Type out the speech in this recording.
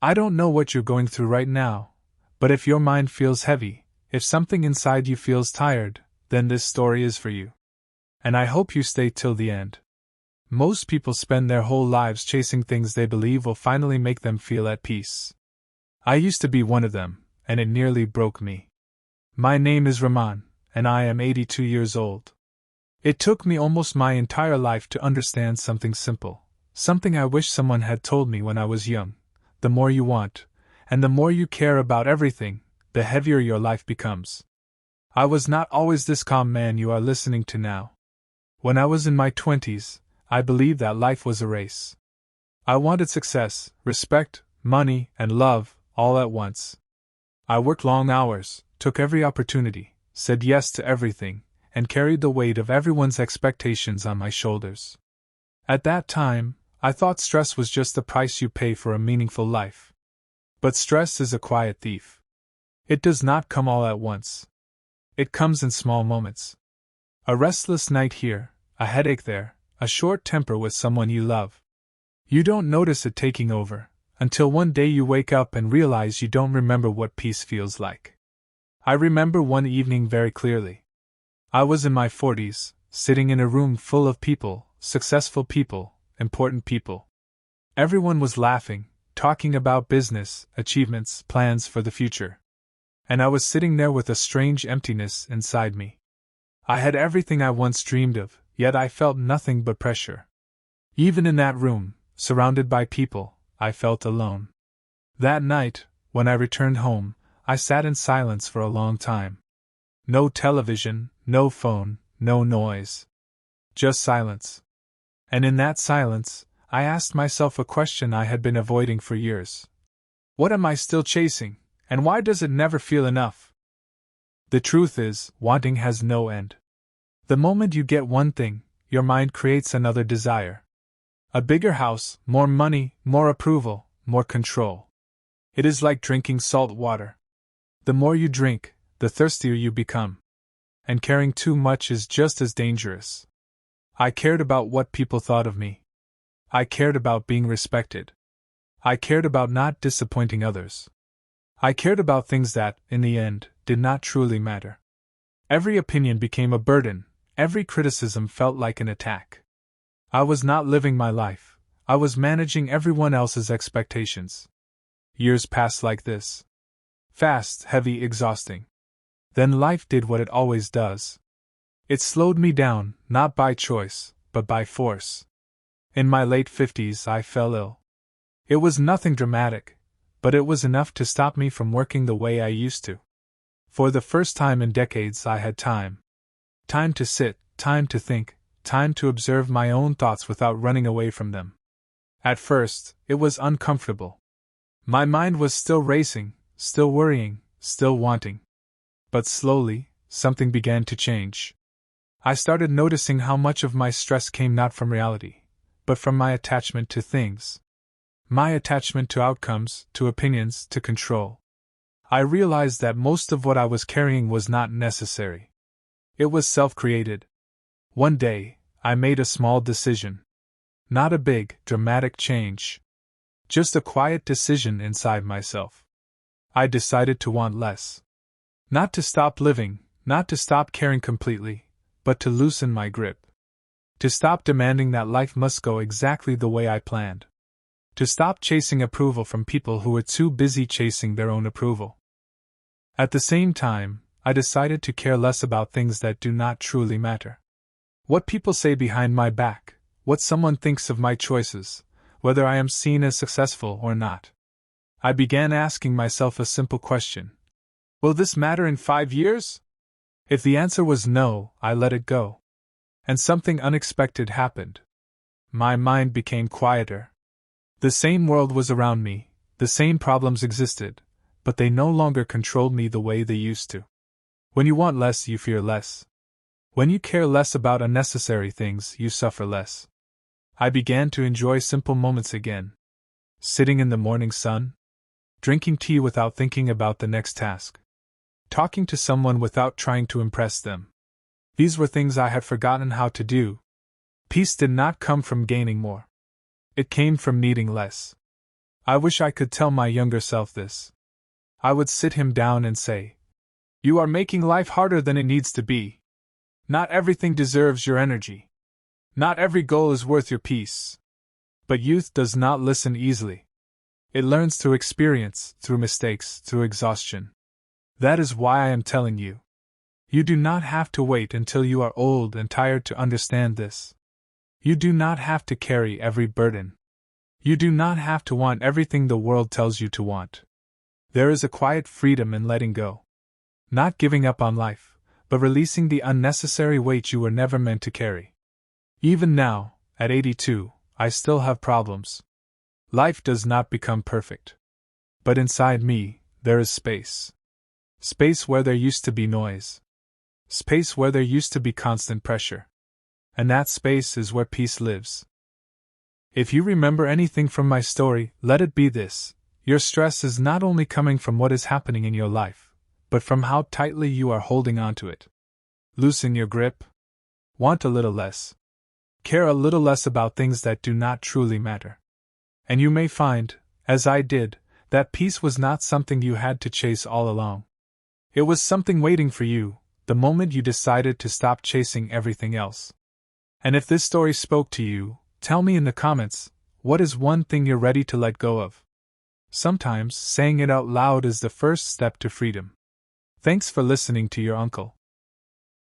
I don't know what you're going through right now, but if your mind feels heavy, if something inside you feels tired, then this story is for you. And I hope you stay till the end. Most people spend their whole lives chasing things they believe will finally make them feel at peace. I used to be one of them, and it nearly broke me. My name is Rahman, and I am 82 years old. It took me almost my entire life to understand something simple, something I wish someone had told me when I was young. The more you want, and the more you care about everything, the heavier your life becomes. I was not always this calm man you are listening to now. When I was in my 20s, I believed that life was a race. I wanted success, respect, money, and love, all at once. I worked long hours, took every opportunity, said yes to everything, and carried the weight of everyone's expectations on my shoulders. At that time, I thought stress was just the price you pay for a meaningful life. But stress is a quiet thief. It does not come all at once. It comes in small moments. A restless night here, a headache there, a short temper with someone you love. You don't notice it taking over, until one day you wake up and realize you don't remember what peace feels like. I remember one evening very clearly. I was in my 40s, sitting in a room full of people, successful people, important people. Everyone was laughing, talking about business, achievements, plans for the future. And I was sitting there with a strange emptiness inside me. I had everything I once dreamed of, yet I felt nothing but pressure. Even in that room, surrounded by people, I felt alone. That night, when I returned home, I sat in silence for a long time. No television, no phone, no noise. Just silence. And in that silence, I asked myself a question I had been avoiding for years. What am I still chasing, and why does it never feel enough? The truth is, wanting has no end. The moment you get one thing, your mind creates another desire. A bigger house, more money, more approval, more control. It is like drinking salt water. The more you drink, the thirstier you become. And caring too much is just as dangerous. I cared about what people thought of me. I cared about being respected. I cared about not disappointing others. I cared about things that, in the end, did not truly matter. Every opinion became a burden, every criticism felt like an attack. I was not living my life, I was managing everyone else's expectations. Years passed like this. Fast, heavy, exhausting. Then life did what it always does. It slowed me down, not by choice, but by force. In my late 50s, I fell ill. It was nothing dramatic, but it was enough to stop me from working the way I used to. For the first time in decades, I had time. Time to sit, time to think, time to observe my own thoughts without running away from them. At first, it was uncomfortable. My mind was still racing, still worrying, still wanting. But slowly, something began to change. I started noticing how much of my stress came not from reality, but from my attachment to things. My attachment to outcomes, to opinions, to control. I realized that most of what I was carrying was not necessary. It was self-created. One day, I made a small decision. Not a big, dramatic change. Just a quiet decision inside myself. I decided to want less. Not to stop living, not to stop caring completely, but to loosen my grip. To stop demanding that life must go exactly the way I planned. To stop chasing approval from people who were too busy chasing their own approval. At the same time, I decided to care less about things that do not truly matter. What people say behind my back, what someone thinks of my choices, whether I am seen as successful or not. I began asking myself a simple question. Will this matter in 5 years? If the answer was no, I let it go. And something unexpected happened. My mind became quieter. The same world was around me, the same problems existed, but they no longer controlled me the way they used to. When you want less, you fear less. When you care less about unnecessary things, you suffer less. I began to enjoy simple moments again. Sitting in the morning sun. Drinking tea without thinking about the next task. Talking to someone without trying to impress them. These were things I had forgotten how to do. Peace did not come from gaining more. It came from needing less. I wish I could tell my younger self this. I would sit him down and say, "You are making life harder than it needs to be. Not everything deserves your energy. Not every goal is worth your peace." But youth does not listen easily. It learns through experience, through mistakes, through exhaustion. That is why I am telling you. You do not have to wait until you are old and tired to understand this. You do not have to carry every burden. You do not have to want everything the world tells you to want. There is a quiet freedom in letting go. Not giving up on life, but releasing the unnecessary weight you were never meant to carry. Even now, at 82, I still have problems. Life does not become perfect. But inside me, there is space. Space where there used to be noise. Space where there used to be constant pressure. And that space is where peace lives. If you remember anything from my story, let it be this: your stress is not only coming from what is happening in your life, but from how tightly you are holding on to it. Loosen your grip. Want a little less. Care a little less about things that do not truly matter. And you may find, as I did, that peace was not something you had to chase all along. It was something waiting for you, the moment you decided to stop chasing everything else. And if this story spoke to you, tell me in the comments, what is one thing you're ready to let go of? Sometimes saying it out loud is the first step to freedom. Thanks for listening to your uncle.